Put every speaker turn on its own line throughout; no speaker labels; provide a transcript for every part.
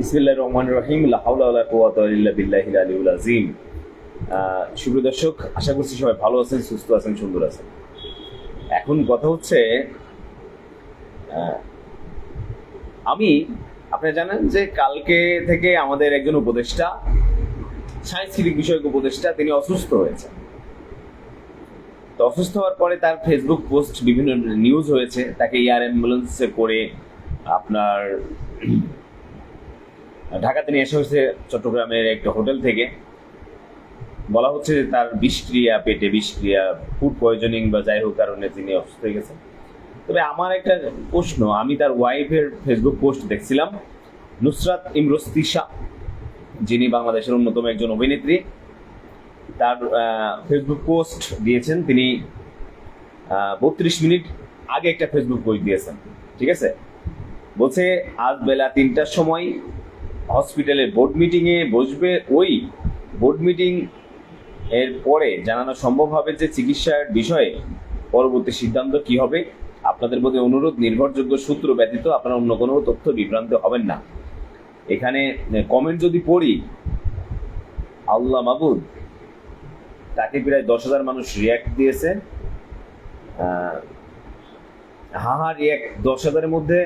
বিসমিল্লাহির রহমানির রহিম। লা হাওলা ওয়ালা কুওয়াতা ইল্লা বিল্লাহিল আলিয়্যিল আযীম। সুপ্রিয় দর্শক, আশা করছি সবাই ভালো আছেন, সুস্থ আছেন, সুন্দর আছেন। এখন কথা হচ্ছে, আপনারা জানেন যে কালকে থেকে আমাদের একজন উপদেষ্টা, সাংস্কৃতিক বিষয়ক উপদেষ্টা, তিনি অসুস্থ হয়েছেন। তো অসুস্থ হওয়ার পরে তার ফেসবুক পোস্ট বিভিন্ন নিউজ হয়েছে, তাকে এয়ার অ্যাম্বুলেন্সে করে আপনার ঢাকাতে নিয়ে আসা হয়েছে চট্টগ্রামের একটা হোটেল থেকে। বলা হচ্ছে যে তার বিষক্রিয়া, পেটে বিষক্রিয়া, ফুড পয়জনিং বা যাই হোক কারণে তিনি অসুস্থ হয়ে গেছেন। তবে আমার একটা প্রশ্ন, আমি তার ওয়াইফের ফেসবুক পোস্ট দেখছিলাম। নুসরাত ইমরোজ-তিশা, যিনি বাংলাদেশের অন্যতম একজন অভিনেত্রী, তার ফেসবুক পোস্ট দিয়েছেন। তিনি 32 মিনিট আগে একটা ফেসবুক পোস্ট দিয়েছেন, ঠিক আছে? বলছে আজ বেলা 3টার সময় হসপিটালের বোর্ড মিটিংয়ে বসবে। ওই বোর্ড মিটিং এর পরে জানানো সম্ভব হবে যে চিকিৎসার বিষয়ে পরবর্তী সিদ্ধান্ত কি হবে। আপনাদের প্রতি অনুরোধ, নির্ভরযোগ্য সূত্র ব্যতীত আপনারা অন্য কোনো তথ্য বিভ্রান্ত হবেন না। এখানে কমেন্ট যদি পড়ি, আল্লাহ মাবুদ, তাকে প্রায় 10,000 মানুষ রিয়াক্ট দিয়েছে। হাহা রিয়াক্ট 10,000-এর মধ্যে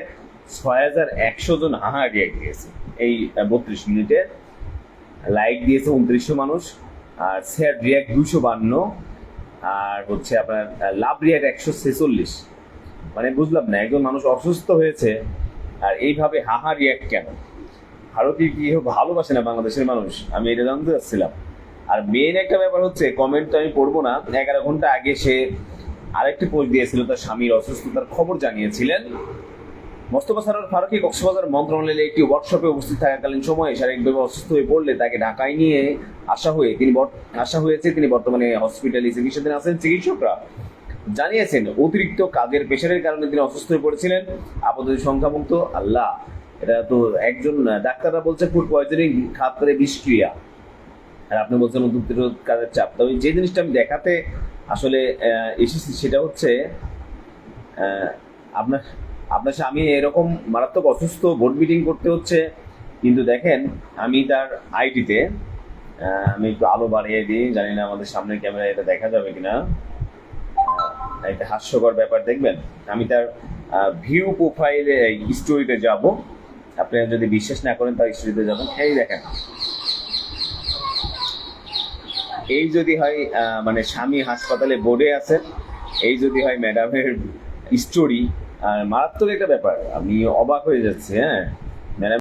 6,100 জন হাহা রিয়াক্ট দিয়েছে। এই 32 মিনিটে লাইক দিয়েছে 2900 মানুষ, আর শেয়ার রিয়াক্ট 252, আর হচ্ছে আপনার লাভ রিয়াক্ট 146। মানে বুঝলাম না, একজন মানুষ অসুস্থ হয়েছে আর এইভাবে হাহা রিয়াক্ট কেন? ভারতীয় কি ভালোবাসে না বাংলাদেশের মানুষ? আমি এটা জানতে চাচ্ছিলাম। আর মেইন একটা ব্যাপার হচ্ছে, কমেন্ট তো আমি পড়বো না। 11 ঘন্টা আগে সে আরেকটি পোস্ট দিয়েছিল, তার স্বামীর অসুস্থতার খবর জানিয়েছিলেন। মোস্তফা সরোয়ার ফারুকী কক্সবাজার মন্ত্রণালয়ে একটি ওয়ার্কশপে উপস্থিত থাকাকালীন সময়ে শারীরিকভাবে অসুস্থ হয়ে পড়লে তাকে ঢাকায় নিয়ে আসা হয়েছে। তিনি বর্তমানে হসপিটালে চিকিৎসাধীন আছেন। চিকিৎসকরা জানিয়েছেন অতিরিক্ত কাজের প্রেশারের কারণে তিনি অসুস্থ হয়ে পড়েছিলেন। আপাতত সংখ্যামুক্ত। আল্লাহ, এটা তো একজন ডাক্তাররা বলছে ফুড পয়জনিং, খাদ্যে বিষক্রিয়া, আর আপনি বলছেন অতিরিক্ত কাজের চাপ। তবে যে জিনিসটা আমি দেখাতে আসলে এসেছি সেটা হচ্ছে, আমি এরকম মারাত্মক অসুস্থ, বোর্ড মিটিং করতে হচ্ছে, কিন্তু দেখেন আমি তার আইডিতে, আমি একটু আলো বাড়িয়ে দিই, জানি না আমাদের সামনের ক্যামেরায় এটা দেখা যাবে কিনা। একটা হাস্যকর ব্যাপার দেখবেন, আমি তার ভিউ প্রোফাইলে স্টোরিতে যাব। আপনারা যদি বিশ্বাস না করেন তার স্টোরিতে যাবেন। এই দেখেন, এই যদি হয় মানে স্বামী হাসপাতালে বোর্ডে আছে, এই যদি হয় ম্যাডামের স্টোরি, আর মারাত্মক একটা ব্যাপার, আমি অবাক হয়ে যাচ্ছি। হ্যাঁ,